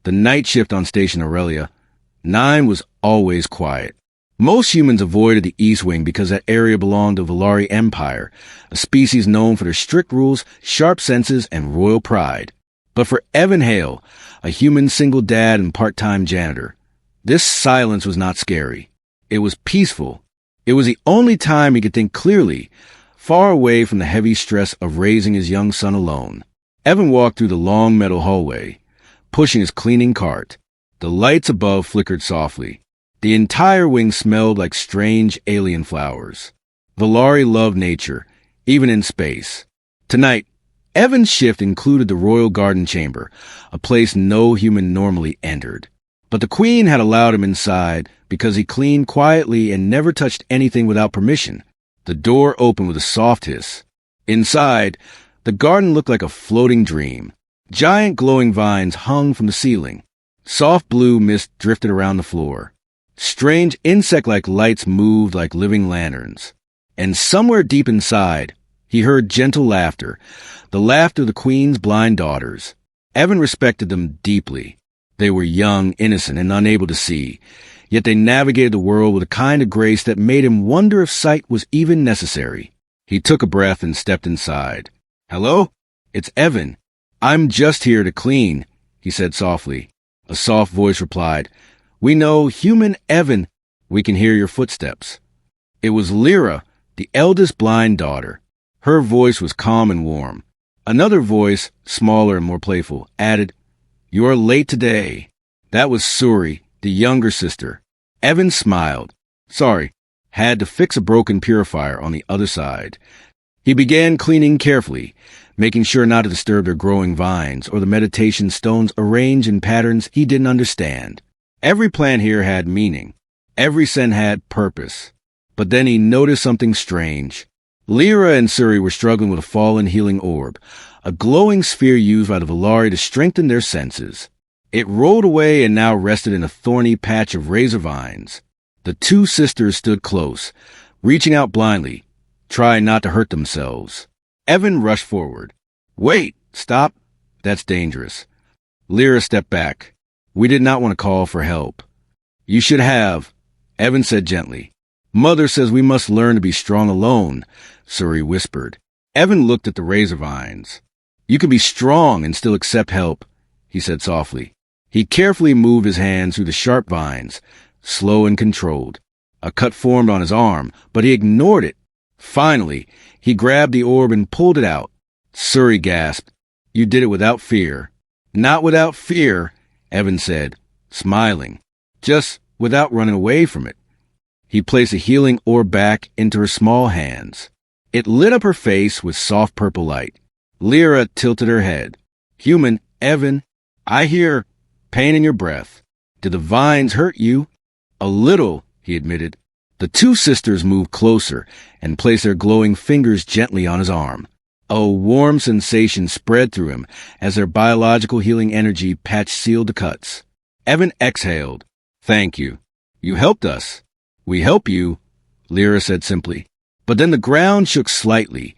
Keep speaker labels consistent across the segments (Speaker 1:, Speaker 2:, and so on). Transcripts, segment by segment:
Speaker 1: The night shift on Station Aurelia. 9 was always quiet. Most humans avoided the East Wing because that area belonged to the Valari Empire, a species known for their strict rules, sharp senses, and royal pride. But for Evan Hale, a human single dad and part-time janitor, this silence was not scary. It was peaceful. It was the only time he could think clearly, far away from the heavy stress of raising his young son alone. Evan walked through the long metal hallway, pushing his cleaning cart. The lights above flickered softly. The entire wing smelled like strange alien flowers. Valari loved nature, even in space. Tonight, Evan's shift included the Royal Garden Chamber, a place no human normally entered. But the Queen had allowed him inside because he cleaned quietly and never touched anything without permission. The door opened with a soft hiss. Inside, the garden looked like a floating dream. Giant glowing vines hung from the ceiling. Soft blue mist drifted around the floor. Strange insect-like lights moved like living lanterns. And somewhere deep inside, he heard gentle laughter, the laughter of the Queen's blind daughters. Evan respected them deeply. They were young, innocent, and unable to see, yet they navigated the world with a kind of grace that made him wonder if sight was even necessary. He took a breath and stepped inside. "Hello? It's Evan. I'm just here to clean," he said softly. A soft voice replied, "We know, human Evan. We can hear your footsteps." It was Lyra, the eldest blind daughter. Her voice was calm and warm. Another voice, smaller and more playful, added, "You are late today." That was Suri, the younger sister. Evan smiled. "Sorry, had to fix a broken purifier on the other side." He began cleaning carefully, making sure not to disturb their growing vines or the meditation stones arranged in patterns he didn't understand. Every plant here had meaning. Every scent had purpose. But then he noticed something strange. Lyra and Suri were struggling with a fallen healing orb, a glowing sphere used by the Valari to strengthen their senses. It rolled away and now rested in a thorny patch of razor vines. The two sisters stood close, reaching out blindly, trying not to hurt themselves. Evan rushed forward. "Wait! Stop! That's dangerous." Lyra stepped back. "We did not want to call for help." "You should have," Evan said gently. "Mother says we must learn to be strong alone," Suri whispered. Evan looked at the razor vines. "You can be strong and still accept help," he said softly. He carefully moved his hands through the sharp vines, slow and controlled. A cut formed on his arm, but he ignored it. Finally, he grabbed the orb and pulled it out. Suri gasped. "You did it without fear." "Not without fear," Evan said, smiling. "Just without running away from it." He placed a healing orb back into her small hands. It lit up her face with soft purple light. Lyra tilted her head. "Human, Evan, I hear pain in your breath. Did the vines hurt you?" "A little," he admitted. The two sisters moved closer and placed their glowing fingers gently on his arm. A warm sensation spread through him as their biological healing energy patch-sealed the cuts. Evan exhaled. "Thank you. You helped us." "We help you," Lyra said simply. But then the ground shook slightly,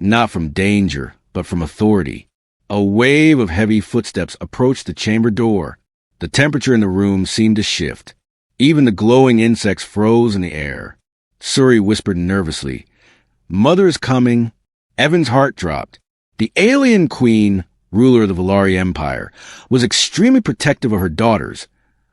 Speaker 1: not from danger, but from authority. A wave of heavy footsteps approached the chamber door. The temperature in the room seemed to shift. Even the glowing insects froze in the air. Suri whispered nervously, "Mother is coming." Evan's heart dropped. The alien queen, ruler of the Valari Empire, was extremely protective of her daughters,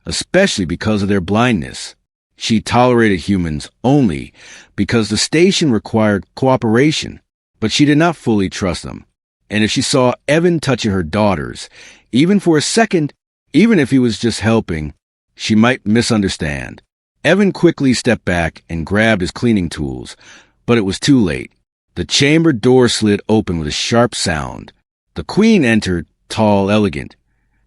Speaker 1: especially because of their blindness. She tolerated humans only because the station required cooperation, but she did not fully trust them. And if she saw Evan touching her daughters, even for a second, even if he was just helping, she might misunderstand. Evan quickly stepped back and grabbed his cleaning tools, but it was too late. The chamber door slid open with a sharp sound. The queen entered, tall, elegant,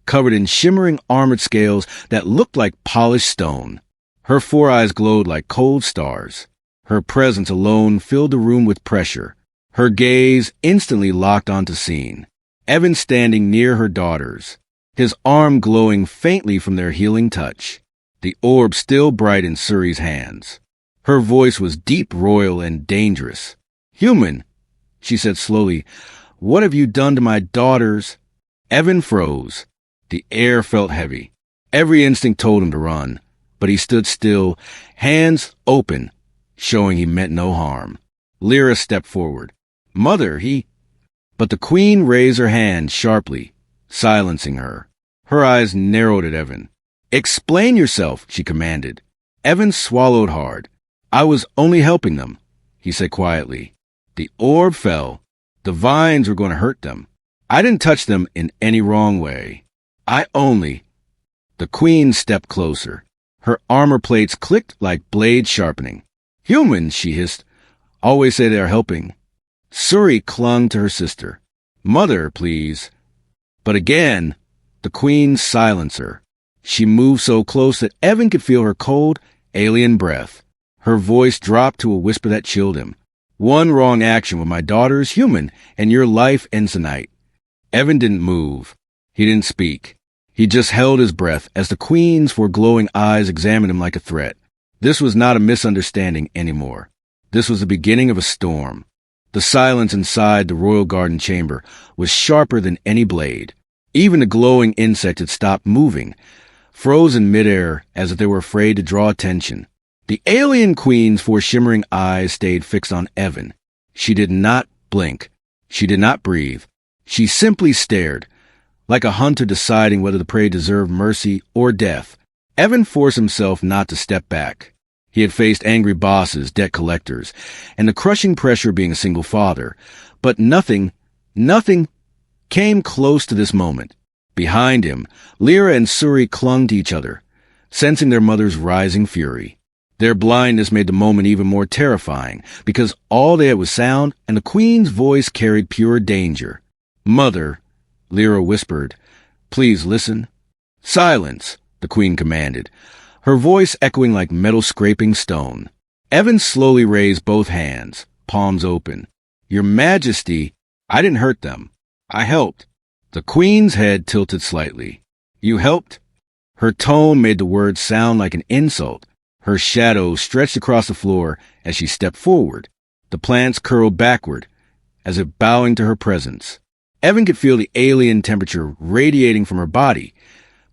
Speaker 1: covered in shimmering armored scales that looked like polished stone. Her four eyes glowed like cold stars. Her presence alone filled the room with pressure. Her gaze instantly locked onto scene. Evan standing near her daughters, his arm glowing faintly from their healing touch, the orb still bright in Suri's hands. Her voice was deep, royal, and dangerous. "Human," she said slowly, "what have you done to my daughters?" Evan froze. The air felt heavy. Every instinct told him to run, but he stood still, hands open, showing he meant no harm. Lyra stepped forward. Mother, But the queen raised her hand sharply, silencing her. Her eyes narrowed at Evan. Explain yourself, she commanded. Evan swallowed hard. I was only helping them, he said quietly. The orb fell. The vines were going to hurt them. I didn't touch them in any wrong way. The queen stepped closer. Her armor plates clicked like blades sharpening. Humans, she hissed, always say they're helping. Suri clung to her sister. Mother, please. But again, the queen silenced her. She moved so close that Evan could feel her cold, alien breath. Her voice dropped to a whisper that chilled him. One wrong action with my daughter is human, and your life ends tonight. Evan didn't move. He didn't speak. He just held his breath as the queen's glowing eyes examined him like a threat. This was not a misunderstanding anymore. This was the beginning of a storm. The silence inside the royal garden chamber was sharper than any blade. Even the glowing insect had stopped moving, frozen midair as if they were afraid to draw attention. The alien queen's four shimmering eyes stayed fixed on Evan. She did not blink. She did not breathe. She simply stared, like a hunter deciding whether the prey deserved mercy or death. Evan forced himself not to step back. He had faced angry bosses, debt collectors, and the crushing pressure of being a single father. But nothing came close to this moment. Behind him, Lyra and Suri clung to each other, sensing their mother's rising fury. Their blindness made the moment even more terrifying, because all they had was sound, and the queen's voice carried pure danger. Mother, Lyra whispered, please listen. Silence, the queen commanded, her voice echoing like metal scraping stone. Evan slowly raised both hands, palms open. Your Majesty, I didn't hurt them. I helped. The queen's head tilted slightly. You helped? Her tone made the words sound like an insult. Her shadow stretched across the floor as she stepped forward. The plants curled backward, as if bowing to her presence. Evan could feel the alien temperature radiating from her body,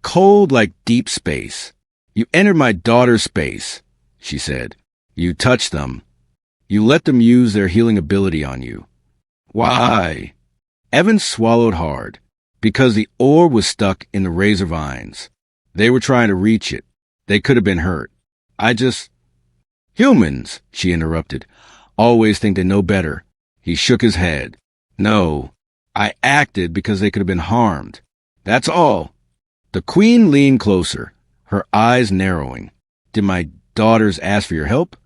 Speaker 1: cold like deep space. You entered my daughter's space, she said. You touched them. You let them use their healing ability on you. Why? Evan swallowed hard, because the orb was stuck in the razor vines. They were trying to reach it. They could have been hurt. Humans, she interrupted, always think they know better. He shook his head. No, I acted because they could have been harmed. That's all. The queen leaned closer, her eyes narrowing. Did my daughters ask for your help?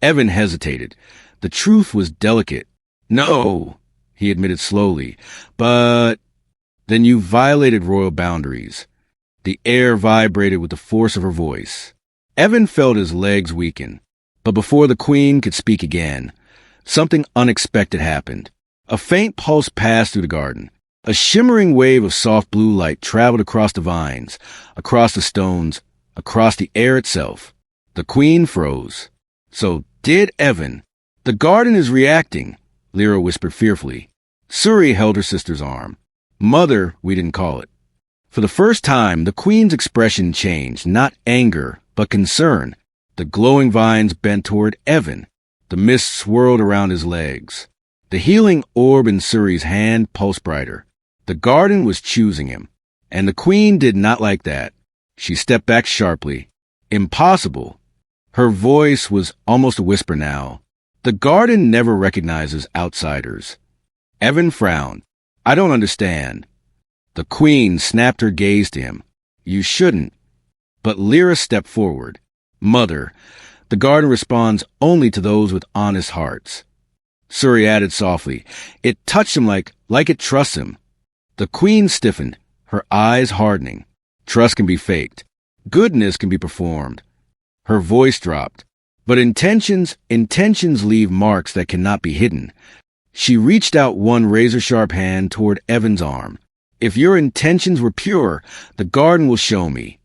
Speaker 1: Evan hesitated. The truth was delicate. No, he admitted slowly, but then you violated royal boundaries. The air vibrated with the force of her voice. Evan felt his legs weaken, but before the queen could speak again, something unexpected happened. A faint pulse passed through the garden. A shimmering wave of soft blue light traveled across the vines, across the stones, across the air itself. The queen froze. So did Evan. The garden is reacting, Lyra whispered fearfully. Suri held her sister's arm. Mother, we didn't call it. For the first time, the queen's expression changed, not anger, but concern. The glowing vines bent toward Evan. The mist swirled around his legs. The healing orb in Suri's hand pulsed brighter. The garden was choosing him. And the queen did not like that. She stepped back sharply. Impossible. Her voice was almost a whisper now. The garden never recognizes outsiders. Evan frowned. I don't understand. The queen snapped her gaze to him. You shouldn't. But Lyra stepped forward. Mother, the garden responds only to those with honest hearts. Suri added softly. It touched him like it trusts him. The queen stiffened, her eyes hardening. Trust can be faked. Goodness can be performed. Her voice dropped. But intentions leave marks that cannot be hidden. She reached out one razor-sharp hand toward Evan's arm. If your intentions were pure, the garden will show me.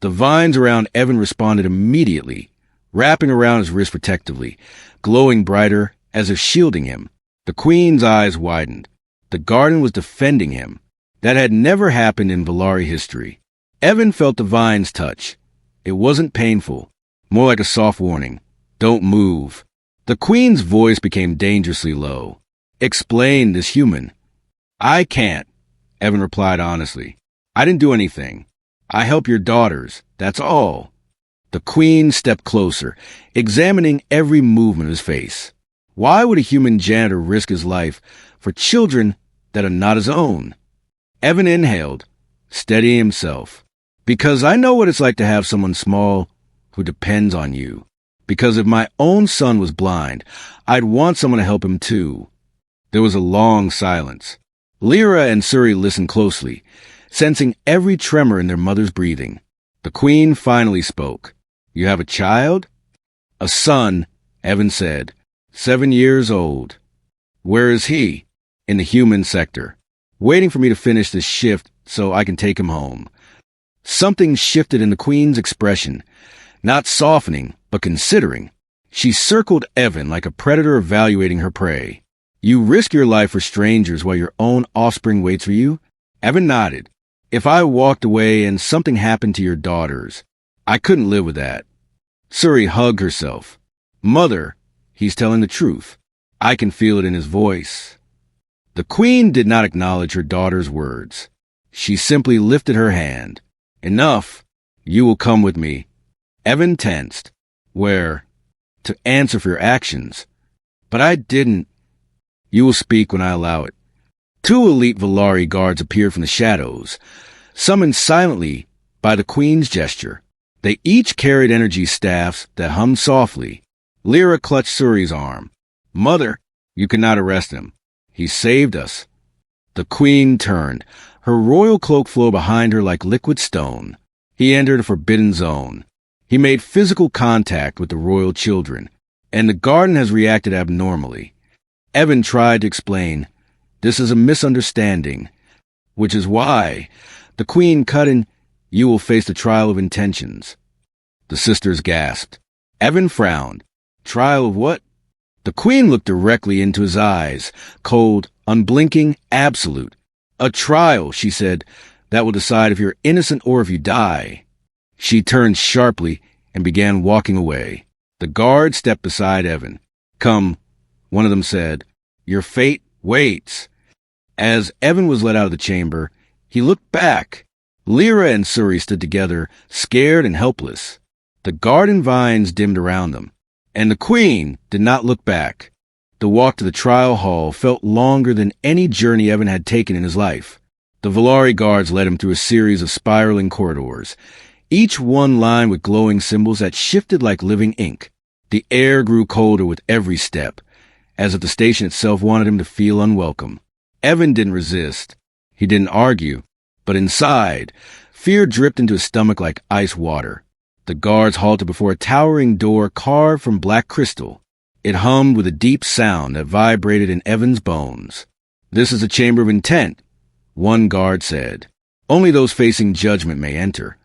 Speaker 1: The vines around Evan responded immediately, wrapping around his wrist protectively, glowing brighter as if shielding him. The queen's eyes widened. The garden was defending him. That had never happened in Valari history. Evan felt the vine's touch. It wasn't painful, more like a soft warning. Don't move. The Queen's voice became dangerously low. Explain this human. I can't, Evan replied honestly. I didn't do anything. I help your daughters, that's all. The Queen stepped closer, examining every movement of his face. Why would a human janitor risk his life for children that are not his own? Evan inhaled, steadying himself. Because I know what it's like to have someone small who depends on you. Because if my own son was blind, I'd want someone to help him too. There was a long silence. Lyra and Suri listened closely, sensing every tremor in their mother's breathing. The Queen finally spoke. You have a child? A son, Evan said. 7 years old. Where is he? In the human sector. Waiting for me to finish this shift so I can take him home. Something shifted in the Queen's expression, not softening, but considering. She circled Evan like a predator evaluating her prey. You risk your life for strangers while your own offspring waits for you? Evan nodded. If I walked away and something happened to your daughters, I couldn't live with that. Suri hugged herself. Mother, he's telling the truth. I can feel it in his voice. The Queen did not acknowledge her daughter's words. She simply lifted her hand. Enough. You will come with me. Evan tensed. Where? To answer for your actions. But I didn't. You will speak when I allow it. 2 elite Valari guards appeared from the shadows, summoned silently by the Queen's gesture. They each carried energy staffs that hummed softly. Lyra clutched Suri's arm. Mother, you cannot arrest him. He saved us. The Queen turned, her royal cloak flowed behind her like liquid stone. He entered a forbidden zone. He made physical contact with the royal children, and the garden has reacted abnormally. Evan tried to explain, this is a misunderstanding, which is why the Queen cut in, you will face the trial of intentions. The sisters gasped. Evan frowned. Trial of what? The Queen looked directly into his eyes, cold, unblinking, absolute. A trial, she said, that will decide if you're innocent or if you die. She turned sharply and began walking away. The guard stepped beside Evan. Come, one of them said. Your fate waits. As Evan was led out of the chamber, he looked back. Lyra and Suri stood together, scared and helpless. The garden vines dimmed around them, and the Queen did not look back. The walk to the trial hall felt longer than any journey Evan had taken in his life. The Valari guards led him through a series of spiraling corridors, each one lined with glowing symbols that shifted like living ink. The air grew colder with every step, as if the station itself wanted him to feel unwelcome. Evan didn't resist. He didn't argue. But inside, fear dripped into his stomach like ice water. The guards halted before a towering door carved from black crystal. It hummed with a deep sound that vibrated in Evan's bones. This is a chamber of intent, one guard said. Only those facing judgment may enter.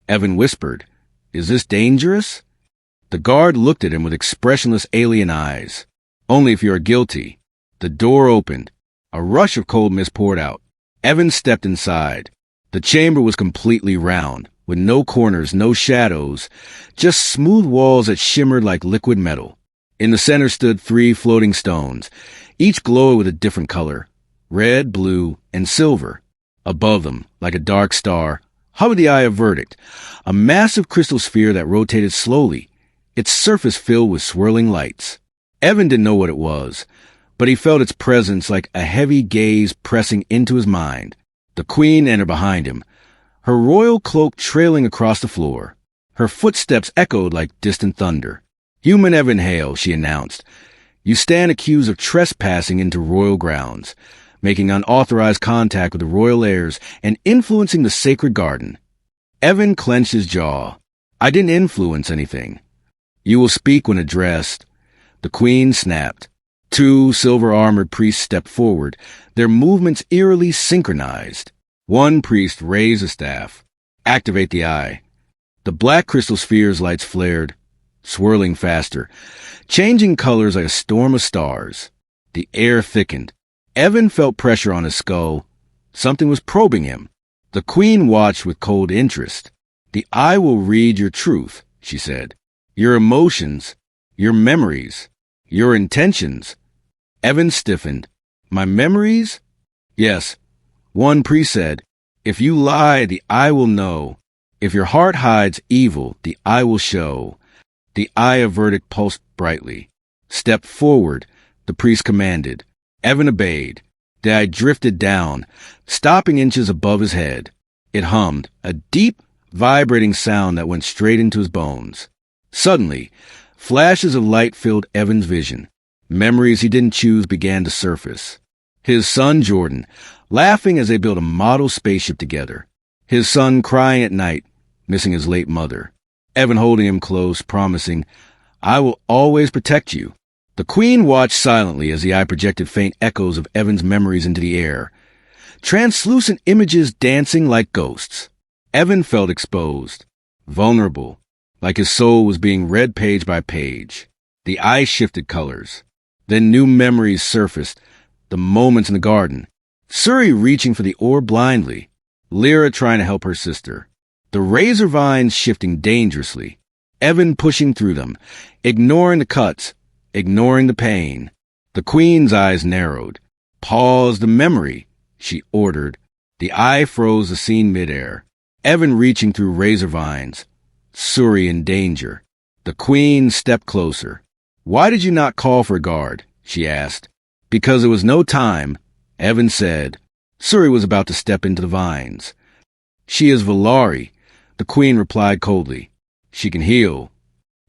Speaker 1: Evan whispered, Is this dangerous? The guard looked at him with expressionless alien eyes. Only if you are guilty. The door opened. A rush of cold mist poured out. Evan stepped inside. The chamber was completely round, with no corners, no shadows, just smooth walls that shimmered like liquid metal. In the center stood 3 floating stones, each glowing with a different color, red, blue, and silver. Above them, like a dark star, hovered the Eye of Verdict, a massive crystal sphere that rotated slowly, its surface filled with swirling lights. Evan didn't know what it was, but he felt its presence like a heavy gaze pressing into his mind. The Queen entered behind him, her royal cloak trailing across the floor. Her footsteps echoed like distant thunder. Human Evan Hale, she announced. You stand accused of trespassing into royal grounds, making unauthorized contact with the royal heirs, and influencing the sacred garden. Evan clenched his jaw. I didn't influence anything. You will speak when addressed. The Queen snapped. 2 silver-armored priests stepped forward, their movements eerily synchronized. One priest raised a staff. Activate the eye. The black crystal sphere's lights flared, swirling faster, changing colors like a storm of stars. The air thickened. Evan felt pressure on his skull, Something was probing him. The Queen watched with cold interest. "The eye will read your truth," she said. "Your emotions, your memories, your intentions." Evan stiffened. "My memories?" "Yes." One priest said, "If you lie, the eye will know. If your heart hides evil, the eye will show." The eye of verdict pulsed brightly. "Step forward," the priest commanded. Evan obeyed. The eye drifted down, stopping inches above his head. It hummed, a deep, vibrating sound that went straight into his bones. Suddenly, flashes of light filled Evan's vision. Memories he didn't choose began to surface. His son Jordan, laughing as they built a model spaceship together. His son crying at night, missing his late mother. Evan holding him close, promising, "I will always protect you." The Queen watched silently as the eye projected faint echoes of Evan's memories into the air. Translucent images dancing like ghosts. Evan felt exposed, vulnerable, like his soul was being read page by page. The eye shifted colors. Then new memories surfaced, the moments in the garden. Suri reaching for the orb blindly. Lyra trying to help her sister. The razor vines shifting dangerously. Evan pushing through them, ignoring the cuts, ignoring the pain. The Queen's eyes narrowed. "Pause the memory," she ordered. The eye froze the scene midair. Evan reaching through razor vines. Suri in danger. The Queen stepped closer. "Why did you not call for a guard?" she asked. "Because there was no time," Evan said. Suri was about to step into the vines. "She is Valari," the Queen replied coldly. "She can heal."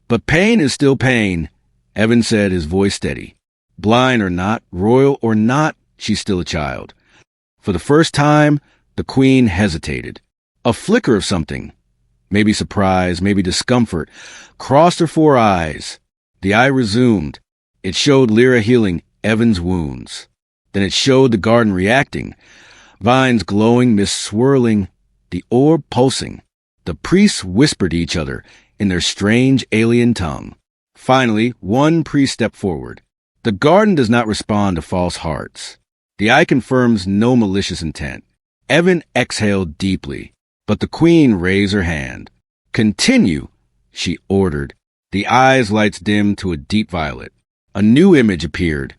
Speaker 1: "But pain is still pain," Evan said, his voice steady. "Blind or not, royal or not, she's still a child." For the first time, the Queen hesitated. A flicker of something, maybe surprise, maybe discomfort, crossed her 4 eyes. The eye resumed. It showed Lyra healing Evan's wounds. Then it showed the garden reacting, vines glowing, mist swirling, the orb pulsing. The priests whispered to each other in their strange alien tongue. Finally, one priest stepped forward. "The garden does not respond to false hearts." The eye confirms no malicious intent. Evan exhaled deeply, but the Queen raised her hand. "Continue," she ordered. The eye's lights dimmed to a deep violet. A new image appeared,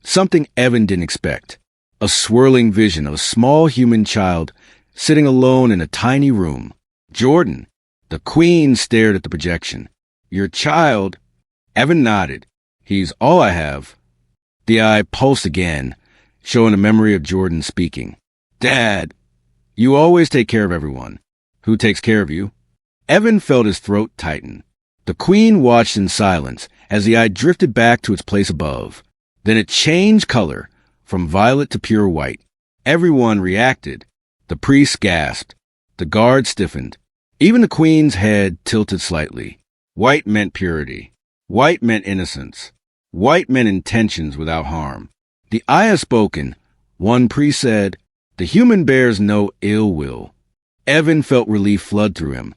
Speaker 1: something Evan didn't expect. A swirling vision of a small human child sitting alone in a tiny room. "Jordan." The Queen stared at the projection. "Your child?" Evan nodded. "He's all I have." The eye pulsed again, showing a memory of Jordan speaking. "Dad, you always take care of everyone. Who takes care of you?" Evan felt his throat tighten. The Queen watched in silence as the eye drifted back to its place above. Then it changed color, from violet to pure white. Everyone reacted. The priest gasped. The guard stiffened. Even the Queen's head tilted slightly. White meant purity. White meant innocence. White meant intentions without harm. The eye has spoken. One priest said, "The human bears no ill will." Evan felt relief flood through him,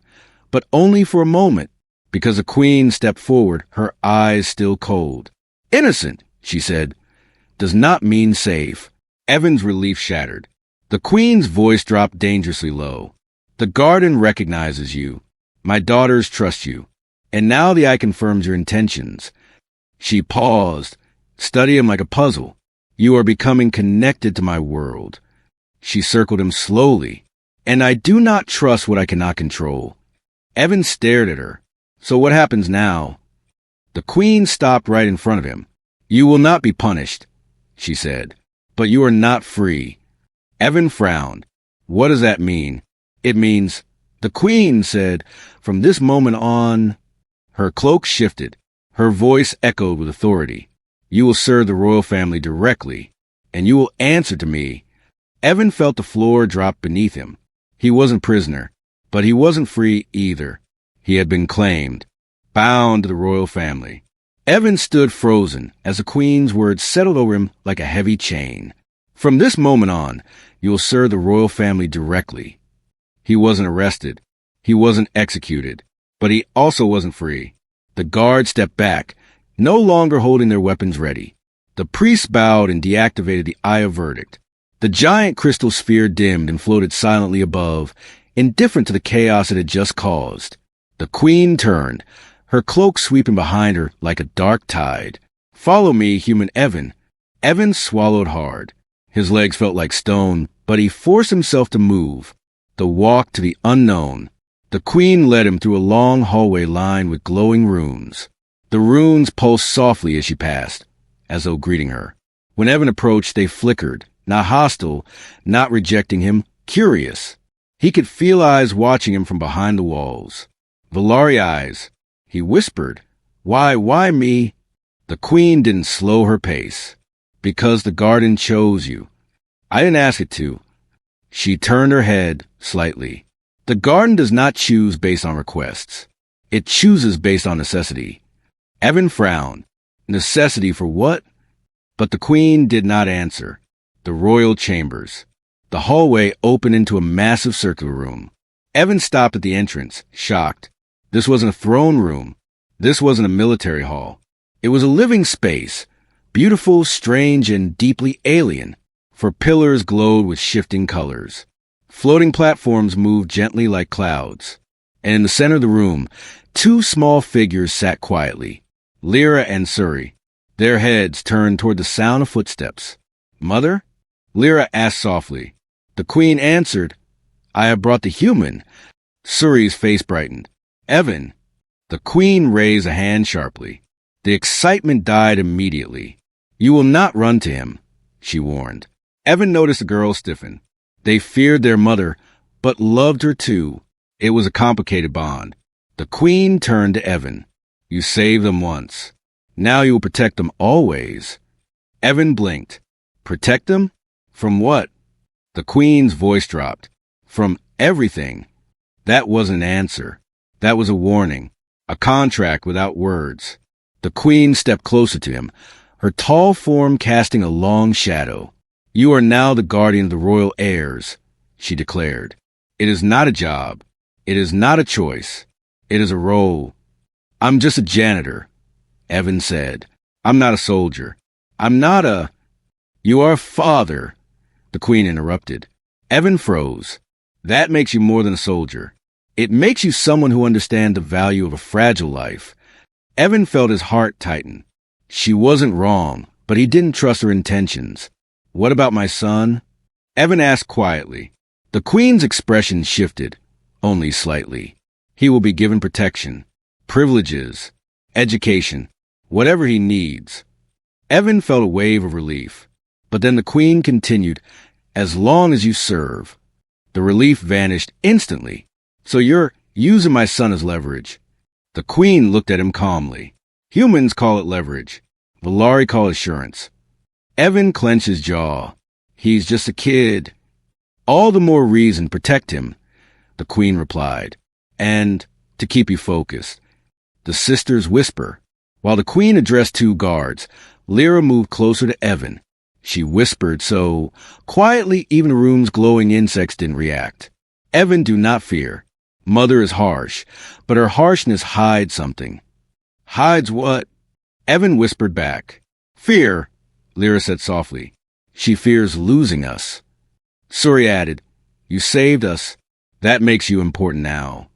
Speaker 1: but only for a moment, because the Queen stepped forward, her eyes still cold. "Innocent," she said, "does not mean safe." Evan's relief shattered. The Queen's voice dropped dangerously low. "The garden recognizes you. My daughters trust you. And now the eye confirms your intentions." She paused, studying him like a puzzle. "You are becoming connected to my world." She circled him slowly. "And I do not trust what I cannot control." Evan stared at her. "So what happens now?" The Queen stopped right in front of him. "You will not be punished," she said, "but you are not free." Evan frowned. "What does that mean?" "It means," the Queen said, "from this moment on." Her cloak shifted. Her voice echoed with authority. "You will serve the royal family directly, and you will answer to me." Evan felt the floor drop beneath him. He wasn't prisoner, but he wasn't free either. He had been claimed, bound to the royal family. Evan stood frozen as the Queen's words settled over him like a heavy chain. "From this moment on, you will serve the royal family directly." He wasn't arrested. He wasn't executed. But he also wasn't free. The guard stepped back, no longer holding their weapons ready. The priest bowed and deactivated the eye of verdict. The giant crystal sphere dimmed and floated silently above, indifferent to the chaos it had just caused. The queen turned, her cloak sweeping behind her like a dark tide. "Follow me, human Evan." Evan swallowed hard. His legs felt like stone, but he forced himself to move. The walk to the unknown. The queen led him through a long hallway lined with glowing runes. The runes pulsed softly as she passed, as though greeting her. When Evan approached, they flickered, not hostile, not rejecting him, curious. He could feel eyes watching him from behind the walls. Valari eyes. He whispered, why me?" The queen didn't slow her pace. "Because the garden chose you. I didn't ask it to." She turned her head slightly. The garden does not choose based on requests. It chooses based on necessity. Evan frowned. Necessity for what? But the queen did not answer. The royal chambers. The hallway opened into a massive circular room. Evan stopped at the entrance, shocked. This wasn't a throne room. This wasn't a military hall. It was a living space, beautiful, strange, and deeply alien, for pillars glowed with shifting colors. Floating platforms moved gently like clouds. And in the center of the room, two small figures sat quietly, Lyra and Suri, their heads turned toward the sound of footsteps. "Mother?" Lyra asked softly. The queen answered, "I have brought the human." Suri's face brightened. "Evan." The queen raised a hand sharply. The excitement died immediately. "You will not run to him," she warned. Evan noticed the girls stiffen. They feared their mother, but loved her too. It was a complicated bond. The queen turned to Evan. "You saved them once. Now you will protect them always." Evan blinked. "Protect them? From what?" The queen's voice dropped. "From everything." That wasn't an answer. That was a warning. A contract without words. The queen stepped closer to him, her tall form casting a long shadow. "You are now the guardian of the royal heirs," she declared. "It is not a job. It is not a choice. It is a role." "I'm just a janitor," Evan said. "I'm not a soldier. I'm not a—" "You are a father," the queen interrupted. Evan froze. "That makes you more than a soldier. It makes you someone who understands the value of a fragile life." Evan felt his heart tighten. She wasn't wrong, but he didn't trust her intentions. "What about my son?" Evan asked quietly. The queen's expression shifted, only slightly. "He will be given protection, privileges, education, whatever he needs." Evan felt a wave of relief. But then the queen continued, "As long as you serve." The relief vanished instantly. "So you're using my son as leverage." The queen looked at him calmly. "Humans call it leverage. Valari call it assurance." Evan clenched his jaw. "He's just a kid." "All the more reason protect him," the queen replied. "And to keep you focused." The sisters whisper. While the queen addressed two guards, Lyra moved closer to Evan. She whispered so quietly even the room's glowing insects didn't react. "Evan, do not fear. Mother is harsh, but her harshness hides something." "Hides what?" Evan whispered back. "Fear," Lyra said softly. "She fears losing us." Suri added, "You saved us. That makes you important now."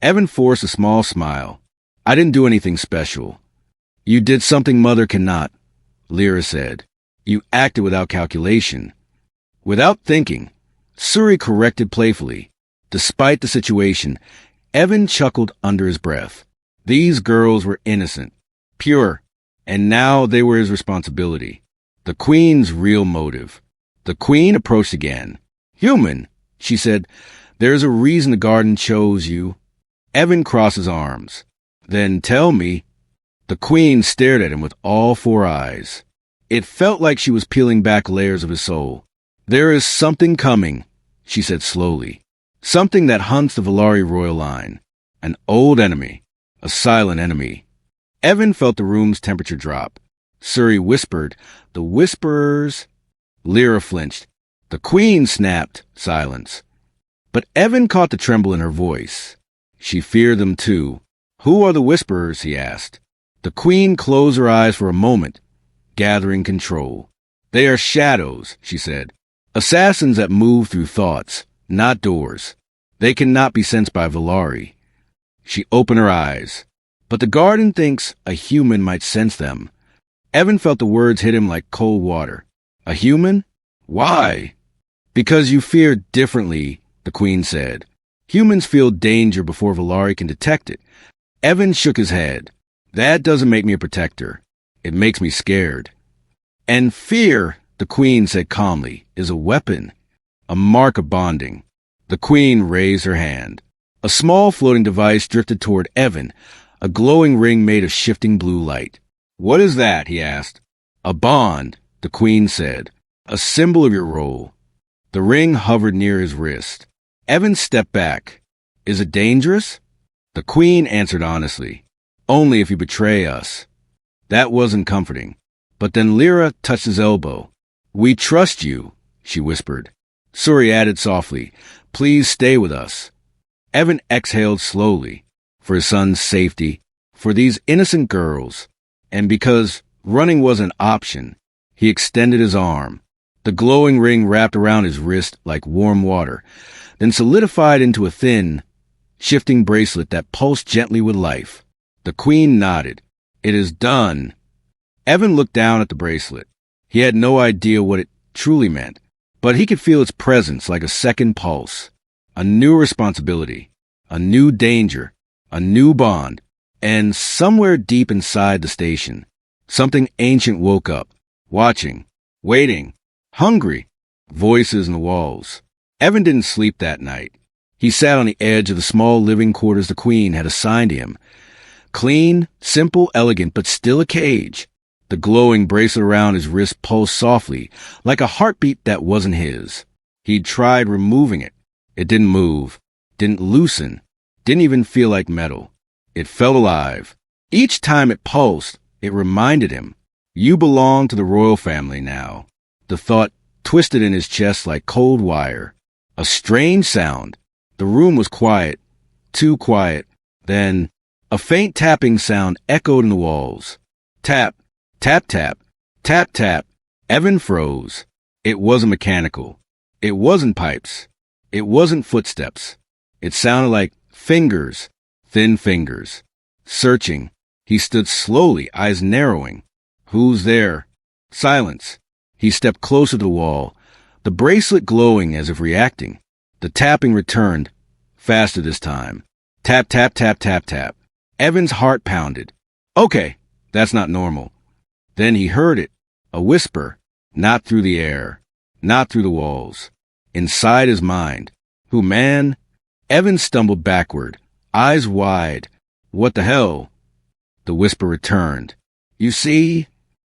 Speaker 1: Evan forced a small smile. "I didn't do anything special." "You did something Mother cannot," Lyra said. "You acted without calculation." "Without thinking," Suri corrected playfully. Despite the situation, Evan chuckled under his breath. These girls were innocent, pure, and now they were his responsibility. The queen's real motive. The queen approached again. "Human," she said, "there's a reason the garden chose you." Evan crossed his arms. "Then tell me." The queen stared at him with all four eyes. It felt like she was peeling back layers of his soul. "There is something coming," she said slowly. "Something that hunts the Valari royal line. An old enemy. A silent enemy." Evan felt the room's temperature drop. Suri whispered, "The whisperers." Lyra flinched. The queen snapped. Silence. But Evan caught the tremble in her voice. She feared them too. "Who are the whisperers?" he asked. The queen closed her eyes for a moment, gathering control. "They are shadows," she said. Assassins that move through thoughts, not doors. They cannot be sensed by Valari. She opened her eyes. But the garden thinks a human might sense them. Evan felt the words hit him like cold water. A human? Why? Because you fear differently, the Queen said. Humans feel danger before Valari can detect it. Evan shook his head. That doesn't make me a protector. It makes me scared. And fear, the Queen said calmly, is a weapon, a mark of bonding. The Queen raised her hand. A small floating device drifted toward Evan, a glowing ring made of shifting blue light. What is that? He asked. A bond, the Queen said, a symbol of your role. The ring hovered near his wrist. Evan stepped back. Is it dangerous? The Queen answered honestly. Only if you betray us. That wasn't comforting. But then Lyra touched his elbow. We trust you, she whispered. Suri added softly, please stay with us. Evan exhaled slowly, for his son's safety, for these innocent girls, and because running was an option, he extended his arm. The glowing ring wrapped around his wrist like warm water, then solidified into a thin, shifting bracelet that pulsed gently with life. The Queen nodded. It is done. Evan looked down at the bracelet. He had no idea what it truly meant, but he could feel its presence like a second pulse. A new responsibility, a new danger, a new bond, and somewhere deep inside the station, something ancient woke up, watching, waiting, hungry, voices in the walls. Evan didn't sleep that night. He sat on the edge of the small living quarters the Queen had assigned him. Clean, simple, elegant, but still a cage. The glowing bracelet around his wrist pulsed softly, like a heartbeat that wasn't his. He'd tried removing it. It didn't move, didn't loosen, didn't even feel like metal. It felt alive. Each time it pulsed, it reminded him, you belong to the royal family now. The thought twisted in his chest like cold wire. A strange sound. The room was quiet, too quiet. Then, a faint tapping sound echoed in the walls. Tap, tap, tap, tap, tap. Evan froze. It wasn't mechanical. It wasn't pipes. It wasn't footsteps. It sounded like fingers, thin fingers. Searching, he stood slowly, eyes narrowing. Who's there? Silence. He stepped closer to the wall, the bracelet glowing as if reacting. The tapping returned, faster this time. Tap, tap, tap, tap, tap. Evan's heart pounded. Okay, that's not normal. Then he heard it, a whisper, not through the air, not through the walls. Inside his mind. Who, man? Evan stumbled backward, eyes wide. What the hell? The whisper returned. You see?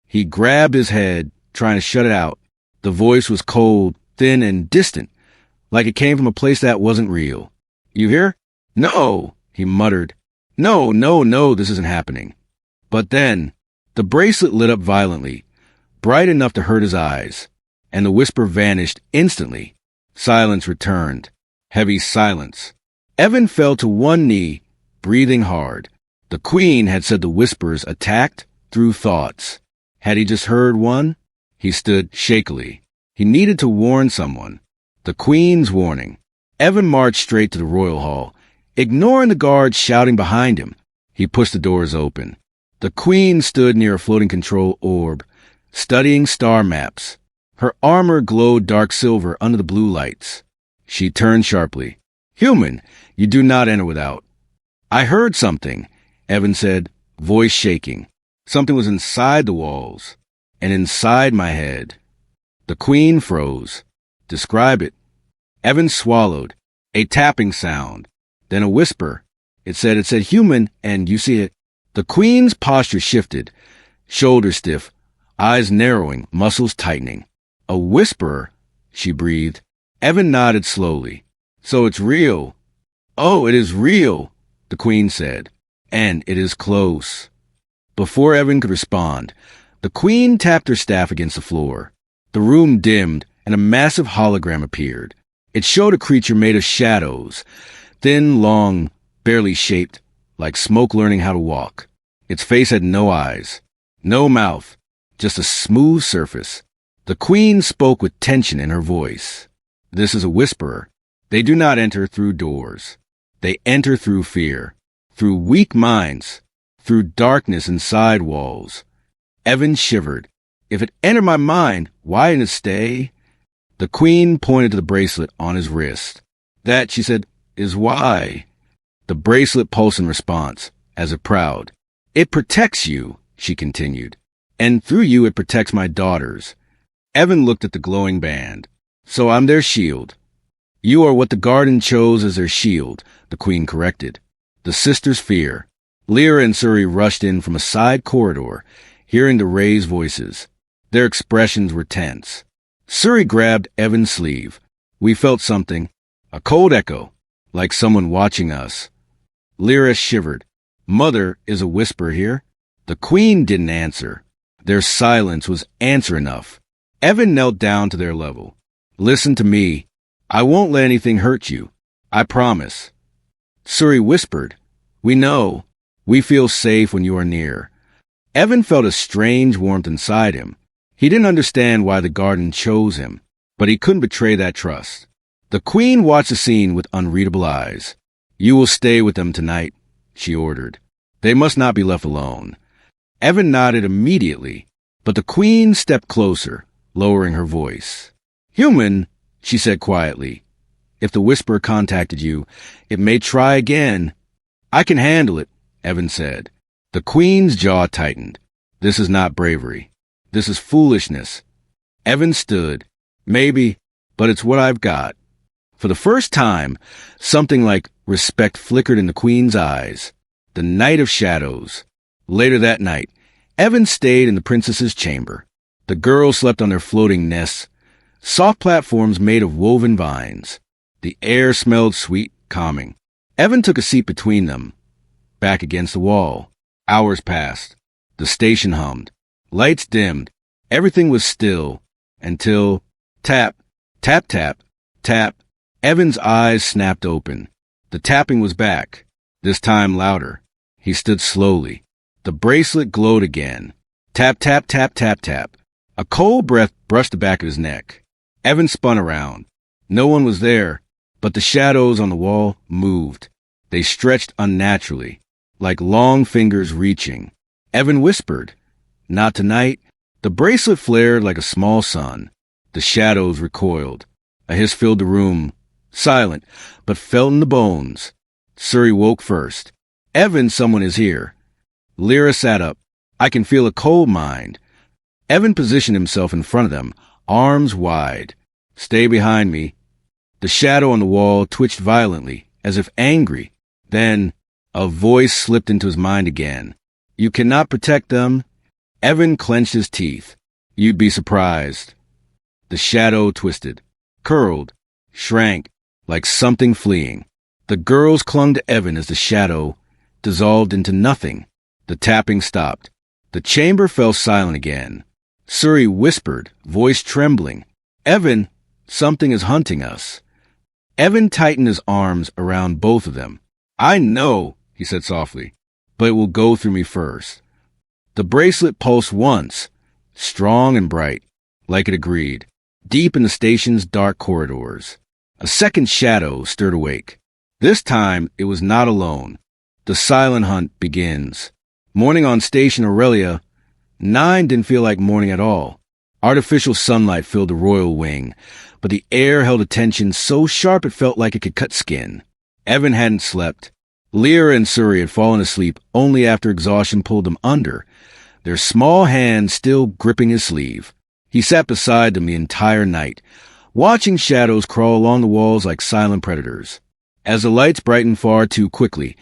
Speaker 1: He grabbed his head, trying to shut it out. The voice was cold, thin, and distant, like it came from a place that wasn't real. You hear? No, he muttered. No, no, no, this isn't happening. But then, the bracelet lit up violently, bright enough to hurt his eyes, and the whisper vanished instantly. Silence returned. Heavy silence. Evan fell to one knee, breathing hard. The Queen had said the whispers attacked through thoughts. Had he just heard one? He stood shakily. He needed to warn someone. The Queen's warning. Evan marched straight to the royal hall, ignoring the guards shouting behind him. He pushed the doors open. The Queen stood near a floating control orb, studying star maps. Her armor glowed dark silver under the blue lights. She turned sharply. Human, you do not enter without. I heard something, Evan said, voice shaking. Something was inside the walls, and inside my head. The Queen froze. Describe it. Evan swallowed. A tapping sound. Then a whisper. It said human, and you see it. The Queen's posture shifted, shoulders stiff, eyes narrowing, muscles tightening. A whisperer, she breathed. Evan nodded slowly. So it's real. Oh, it is real, the Queen said. And it is close. Before Evan could respond, the Queen tapped her staff against the floor. The room dimmed, and a massive hologram appeared. It showed a creature made of shadows, thin, long, barely shaped, like smoke learning how to walk. Its face had no eyes, no mouth, just a smooth surface. The queen spoke with tension in her voice. This is a whisperer. They do not enter through doors. They enter through fear, through weak minds, through darkness inside walls. Evan shivered. If it entered my mind, why didn't it stay? The queen pointed to the bracelet on his wrist. That, she said, is why. The bracelet pulsed in response, as if proud. It protects you, she continued. And through you it protects my daughters. Evan looked at the glowing band. So I'm their shield. You are what the garden chose as their shield, the queen corrected. The sisters' fear. Lyra and Suri rushed in from a side corridor, hearing the raised voices. Their expressions were tense. Suri grabbed Evan's sleeve. We felt something, a cold echo, like someone watching us. Lyra shivered. Mother is a whisper here. The queen didn't answer. Their silence was answer enough. Evan knelt down to their level. Listen to me. I won't let anything hurt you. I promise. Suri whispered. We know. We feel safe when you are near. Evan felt a strange warmth inside him. He didn't understand why the garden chose him, but he couldn't betray that trust. The queen watched the scene with unreadable eyes. You will stay with them tonight, she ordered. They must not be left alone. Evan nodded immediately, but the queen stepped closer, lowering her voice. Human, she said quietly. If the whisperer contacted you, it may try again. I can handle it, Evan said. The queen's jaw tightened. This is not bravery. This is foolishness. Evan stood. Maybe, but it's what I've got. For the first time, something like respect flickered in the queen's eyes. The night of shadows. Later that night, Evan stayed in the princess's chamber. The girls slept on their floating nests, soft platforms made of woven vines. The air smelled sweet, calming. Evan took a seat between them, back against the wall. Hours passed. The station hummed. Lights dimmed. Everything was still until tap, tap, tap, tap. Evan's eyes snapped open. The tapping was back, this time louder. He stood slowly. The bracelet glowed again. Tap, tap, tap, tap, tap. A cold breath brushed the back of his neck. Evan spun around. No one was there, but the shadows on the wall moved. They stretched unnaturally, like long fingers reaching. Evan whispered, Not tonight. The bracelet flared like a small sun. The shadows recoiled. A hiss filled the room, silent, but felt in the bones. Suri woke first. Evan, someone is here. Lyra sat up. I can feel a cold mind. Evan positioned himself in front of them, arms wide. Stay behind me. The shadow on the wall twitched violently, as if angry. Then, a voice slipped into his mind again. You cannot protect them. Evan clenched his teeth. You'd be surprised. The shadow twisted, curled, shrank, like something fleeing. The girls clung to Evan as the shadow dissolved into nothing. The tapping stopped. The chamber fell silent again. Suri whispered, voice trembling. Evan, something is hunting us. Evan tightened his arms around both of them. I know, he said softly, but it will go through me first. The bracelet pulsed once, strong and bright, like it agreed, deep in the station's dark corridors. A second shadow stirred awake. This time it was not alone. The silent hunt begins. Morning on Station Aurelia, 9 didn't feel like morning at all. Artificial sunlight filled the royal wing, but the air held a tension so sharp it felt like it could cut skin. Evan hadn't slept. Lyra and Suri had fallen asleep only after exhaustion pulled them under, their small hands still gripping his sleeve. He sat beside them the entire night, watching shadows crawl along the walls like silent predators. As the lights brightened far too quickly,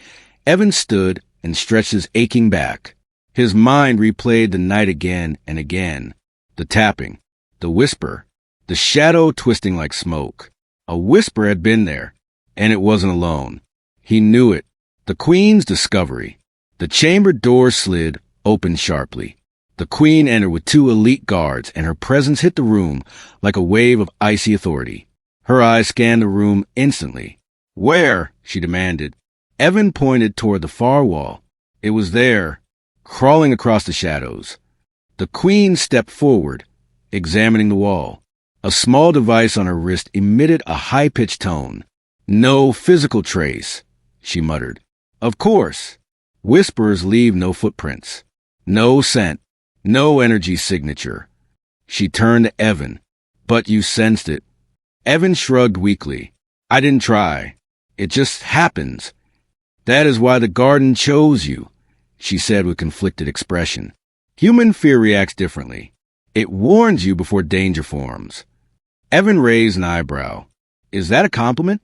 Speaker 1: Evan stood and stretched his aching back. His mind replayed the night again and again. The tapping, the whisper, the shadow twisting like smoke. A whisper had been there, and it wasn't alone. He knew it. The Queen's discovery. The chamber door slid open sharply. The Queen entered with 2 elite guards, and her presence hit the room like a wave of icy authority. Her eyes scanned the room instantly. Where? She demanded. Evan pointed toward the far wall. It was there, crawling across the shadows. The Queen stepped forward. examining the wall. A small device on her wrist emitted a high-pitched tone. "No physical trace," she muttered. "Of course. Whispers leave no footprints. No scent. No energy signature." She turned to Evan. "But you sensed it." Evan shrugged weakly. "I didn't try. It just happens. That is why the garden chose you," she said with conflicted expression. "Human fear reacts differently. It warns you before danger forms." Evan raised an eyebrow. "Is that a compliment?"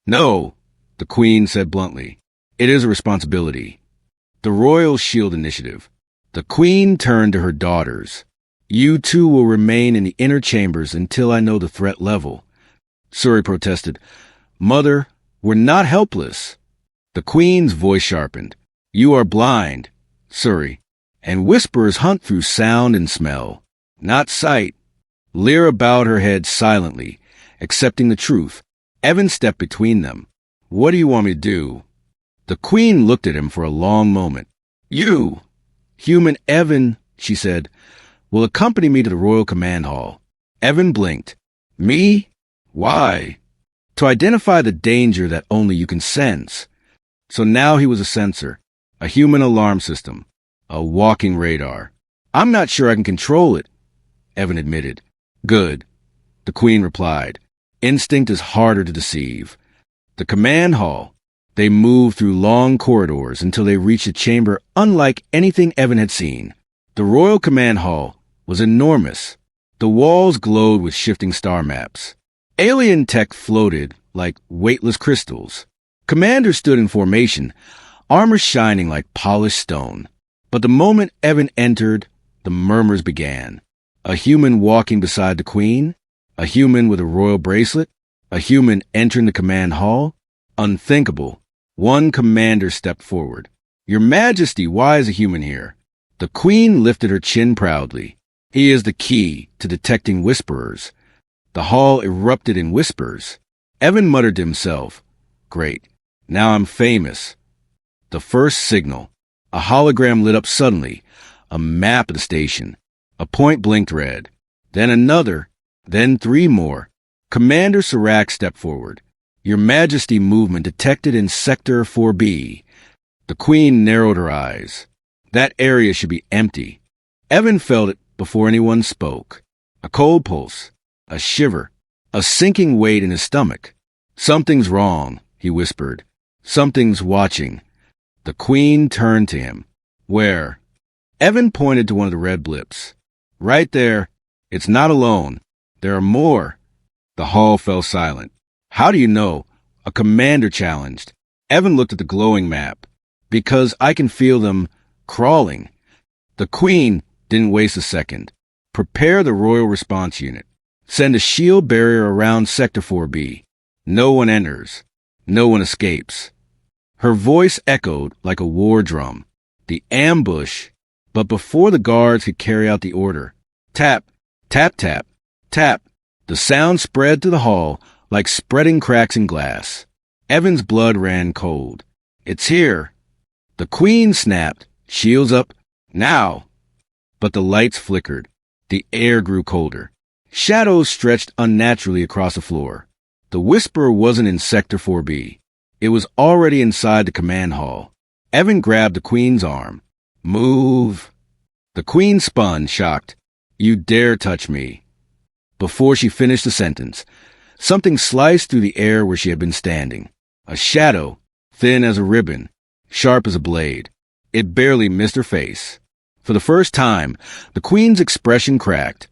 Speaker 1: "No," the Queen said bluntly. "It is a responsibility. The Royal Shield Initiative." The Queen turned to her daughters. "You two will remain in the inner chambers until I know the threat level." Suri protested. "Mother, we're not helpless." The Queen's voice sharpened. "You are blind, Suri, and whisperers hunt through sound and smell, not sight." Lyra bowed her head silently, accepting the truth. Evan stepped between them. "What do you want me to do?" The Queen looked at him for a long moment. "You, human Evan," she said, "will accompany me to the Royal Command Hall." Evan blinked. "Me? Why?" "To identify the danger that only you can sense." So now he was a sensor, a human alarm system, a walking radar. "I'm not sure I can control it," Evan admitted. "Good," the Queen replied. "Instinct is harder to deceive." The command hall. They moved through long corridors until they reached a chamber unlike anything Evan had seen. The Royal Command Hall was enormous. The walls glowed with shifting star maps. Alien tech floated like weightless crystals. Commanders stood in formation, armor shining like polished stone. But the moment Evan entered, the murmurs began. A human walking beside the Queen? A human with a royal bracelet? A human entering the command hall? Unthinkable. One commander stepped forward. "Your Majesty, why is a human here?" The Queen lifted her chin proudly. "He is the key to detecting whisperers." The hall erupted in whispers. Evan muttered to himself, "Great, now I'm famous." The first signal. A hologram lit up suddenly, a map of the station. A point blinked red. Then another. Then 3 more. Commander Serac stepped forward. "Your Majesty, movement detected in Sector 4B. The Queen narrowed her eyes. "That area should be empty." Evan felt it before anyone spoke. A cold pulse, a shiver, a sinking weight in his stomach. "Something's wrong," he whispered. "Something's watching." The Queen turned to him. "Where?" Evan pointed to one of the red blips. "Right there. It's not alone. There are more." The hall fell silent. "How do you know?" A commander challenged. Evan looked at the glowing map. "Because I can feel them crawling." The Queen didn't waste a second. "Prepare the Royal Response Unit. Send a shield barrier around Sector 4B. No one enters. No one escapes." Her voice echoed like a war drum. The ambush. But before the guards could carry out the order, tap, tap, tap, tap, the sound spread through the hall like spreading cracks in glass. Evan's blood ran cold. "It's here." The Queen snapped. "Shields up. Now." But the lights flickered. The air grew colder. Shadows stretched unnaturally across the floor. The Whisperer wasn't in Sector 4B. It was already inside the command hall. Evan grabbed the Queen's arm. "Move." The Queen spun, shocked. "You dare touch me." Before she finished the sentence, something sliced through the air where she had been standing. A shadow, thin as a ribbon, sharp as a blade. It barely missed her face. For the first time, the Queen's expression cracked.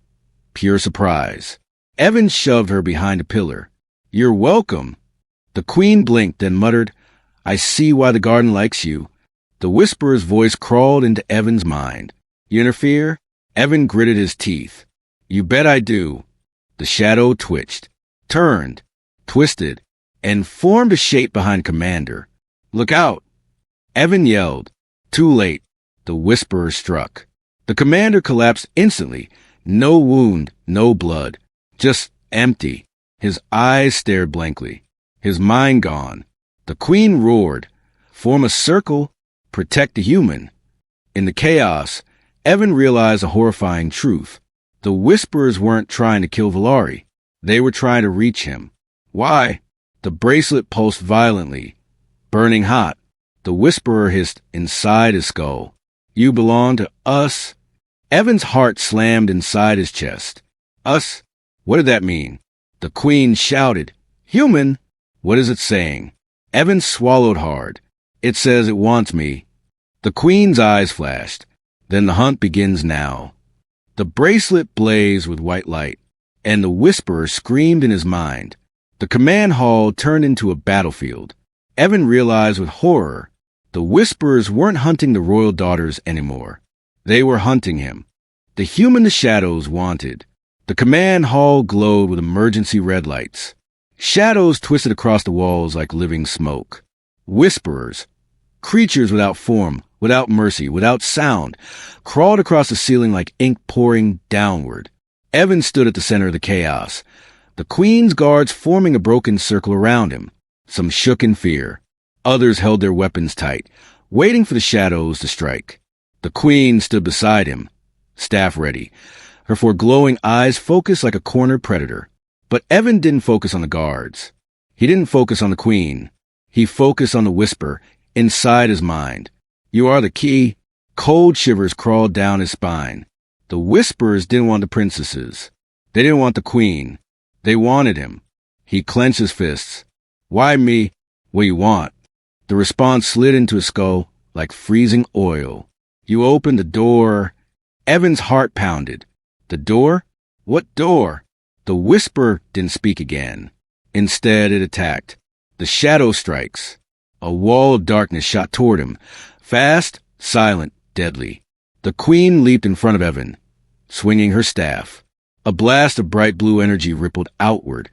Speaker 1: Pure surprise. Evan shoved her behind a pillar. "You're welcome." The Queen blinked, then muttered, "I see why the garden likes you." The Whisperer's voice crawled into Evan's mind. "You interfere?" Evan gritted his teeth. "You bet I do." The shadow twitched, turned, twisted, and formed a shape behind Commander. "Look out!" Evan yelled. Too late. The Whisperer struck. The Commander collapsed instantly. No wound, no blood. Just empty. His eyes stared blankly. His mind gone. The Queen roared. "Form a circle. Protect the human." In the chaos, Evan realized a horrifying truth. The Whisperers weren't trying to kill Valari. They were trying to reach him. Why? The bracelet pulsed violently, burning hot. The Whisperer hissed inside his skull. You belong to us? Evan's heart slammed inside his chest. Us? What did that mean? The Queen shouted. Human? What is it saying? Evan swallowed hard. It says it wants me. The Queen's eyes flashed. Then the hunt begins now. The bracelet blazed with white light, and the Whisperer screamed in his mind. The command hall turned into a battlefield. Evan realized with horror, the Whisperers weren't hunting the royal daughters anymore. They were hunting him. The human the shadows wanted. The command hall glowed with emergency red lights. Shadows twisted across the walls like living smoke. Whisperers, creatures without form, without mercy, without sound, crawled across the ceiling like ink pouring downward. Evan stood at the center of the chaos, the Queen's guards forming a broken circle around him. Some shook in fear. Others held their weapons tight, waiting for the shadows to strike. The Queen stood beside him, staff ready, her four glowing eyes focused like a cornered predator. But Evan didn't focus on the guards. He didn't focus on the Queen. He focused on the whisper inside his mind. You are the key. Cold shivers crawled down his spine. The Whisperers didn't want the princesses. They didn't want the Queen. They wanted him. He clenched his fists. Why me? What do you want? The response slid into his skull like freezing oil. You opened the door. Evan's heart pounded. The door? What door? The Whisper didn't speak again. Instead, it attacked. The shadow strikes. A wall of darkness shot toward him. Fast, silent, deadly. The Queen leaped in front of Evan, swinging her staff. A blast of bright blue energy rippled outward,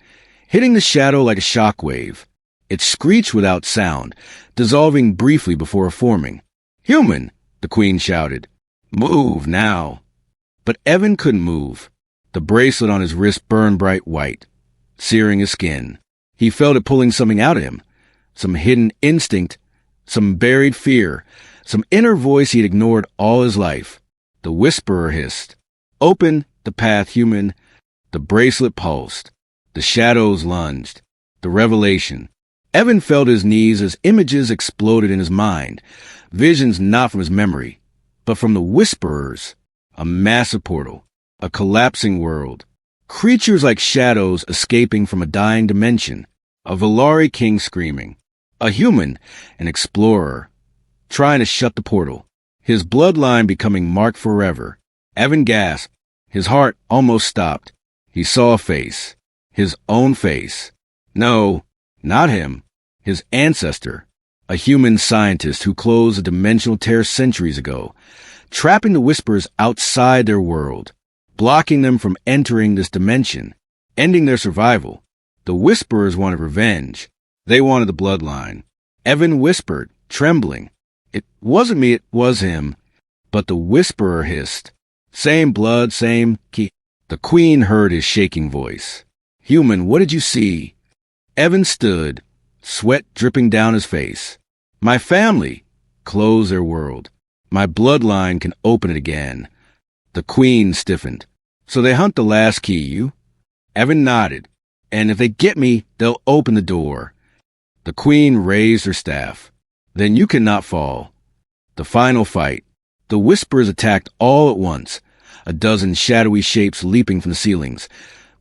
Speaker 1: hitting the shadow like a shockwave. It screeched without sound, dissolving briefly before forming. Human, the Queen shouted. Move now. But Evan couldn't move. The bracelet on his wrist burned bright white, searing his skin. He felt it pulling something out of him, some hidden instinct, some buried fear, some inner voice he'd ignored all his life. The Whisperer hissed. Open the path, human. The bracelet pulsed. The shadows lunged. The revelation. Evan felt his knees as images exploded in his mind, visions not from his memory, but from the Whisperers. A massive portal, a collapsing world, creatures like shadows escaping from a dying dimension, a Valari king screaming, a human, an explorer, trying to shut the portal, his bloodline becoming marked forever. Evan gasped. His heart almost stopped. He saw a face, his own face. No, not him, his ancestor, a human scientist who closed a dimensional tear centuries ago, trapping the Whisperers outside their world, blocking them from entering this dimension, ending their survival. The Whisperers wanted revenge. They wanted the bloodline. Evan whispered, trembling. It wasn't me, it was him. But the Whisperer hissed. Same blood, same key. The Queen heard his shaking voice. Human, what did you see? Evan stood, sweat dripping down his face. My family closed their world. My bloodline can open it again. The Queen stiffened. So they hunt the last key, you? Evan nodded. And if they get me, they'll open the door. The Queen raised her staff. Then you cannot fall. The final fight. The Whisperers attacked all at once, a dozen shadowy shapes leaping from the ceilings,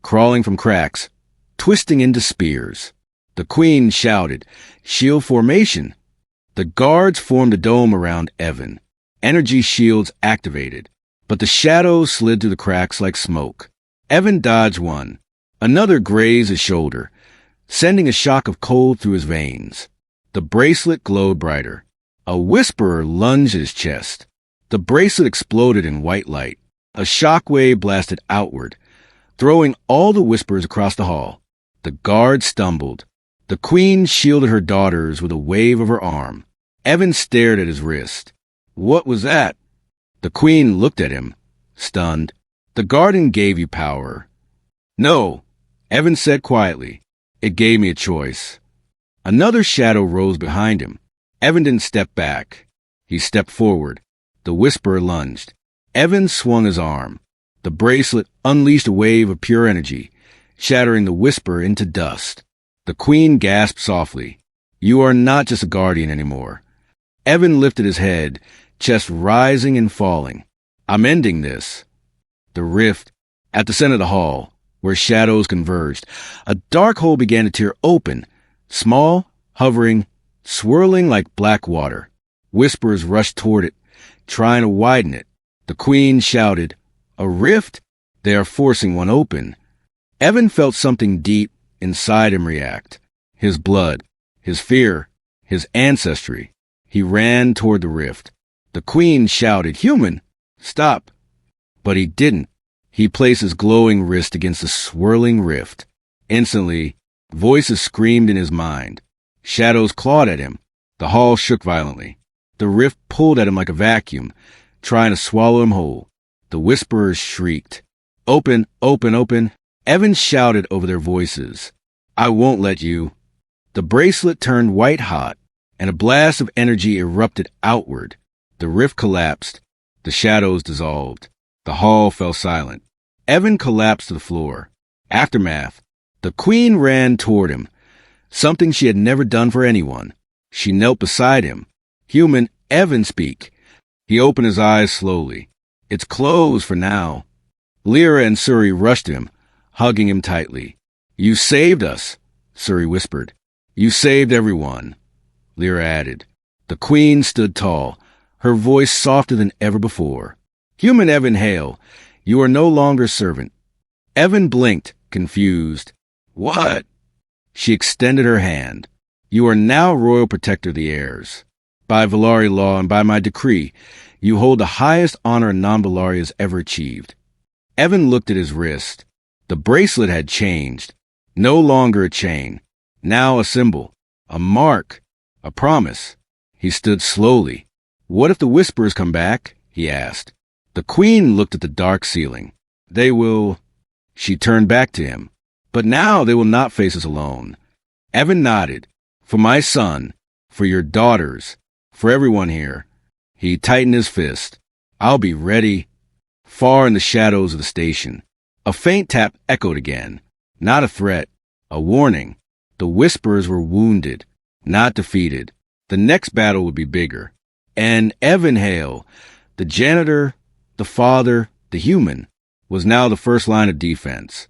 Speaker 1: crawling from cracks, twisting into spears. The Queen shouted, shield formation. The guards formed a dome around Evan. Energy shields activated, but the shadows slid through the cracks like smoke. Evan dodged one. Another grazed his shoulder, sending a shock of cold through his veins. The bracelet glowed brighter. A Whisperer lunged at his chest. The bracelet exploded in white light. A shockwave blasted outward, throwing all the Whisperers across the hall. The guards stumbled. The Queen shielded her daughters with a wave of her arm. Evan stared at his wrist. What was that? The Queen looked at him, stunned. The garden gave you power. No, Evan said quietly. It gave me a choice. Another shadow rose behind him. Evan didn't step back. He stepped forward. The Whisperer lunged. Evan swung his arm. The bracelet unleashed a wave of pure energy, shattering the Whisperer into dust. The Queen gasped softly. You are not just a guardian anymore. Evan lifted his head, chest rising and falling. I'm ending this. The rift, at the center of the hall, where shadows converged, a dark hole began to tear open, small, hovering, swirling like black water. Whisperers rushed toward it, trying to widen it. The Queen shouted, A rift? They are forcing one open. Evan felt something deep inside him react. His blood, his fear, his ancestry. He ran toward the rift. The Queen shouted, Human, stop. But he didn't. He placed his glowing wrist against the swirling rift. Instantly, voices screamed in his mind. Shadows clawed at him. The hall shook violently. The rift pulled at him like a vacuum, trying to swallow him whole. The Whisperers shrieked. Open, open, open. Evan shouted over their voices. I won't let you. The bracelet turned white hot, and a blast of energy erupted outward. The rift collapsed. The shadows dissolved. The hall fell silent. Evan collapsed to the floor. Aftermath. The Queen ran toward him, something she had never done for anyone. She knelt beside him. Human, Evan, speak. He opened his eyes slowly. It's closed for now. Lyra and Suri rushed him, hugging him tightly. You saved us, Suri whispered. You saved everyone, Lyra added. The Queen stood tall, her voice softer than ever before. Human Evan Hale, you are no longer servant. Evan blinked, confused. What? She extended her hand. You are now royal protector of the heirs. By Valari law and by my decree, you hold the highest honor a non-Valari has ever achieved. Evan looked at his wrist. The bracelet had changed. No longer a chain. Now a symbol. A mark. A promise. He stood slowly. What if the Whisperers come back? He asked. The Queen looked at the dark ceiling. They will... She turned back to him. But now they will not face us alone. Evan nodded. For my son, for your daughters, for everyone here. He tightened his fist. I'll be ready. Far in the shadows of the station, a faint tap echoed again. Not a threat, a warning. The Whisperers were wounded, not defeated. The next battle would be bigger. And Evan Hale, the janitor, the father, the human, was now the first line of defense.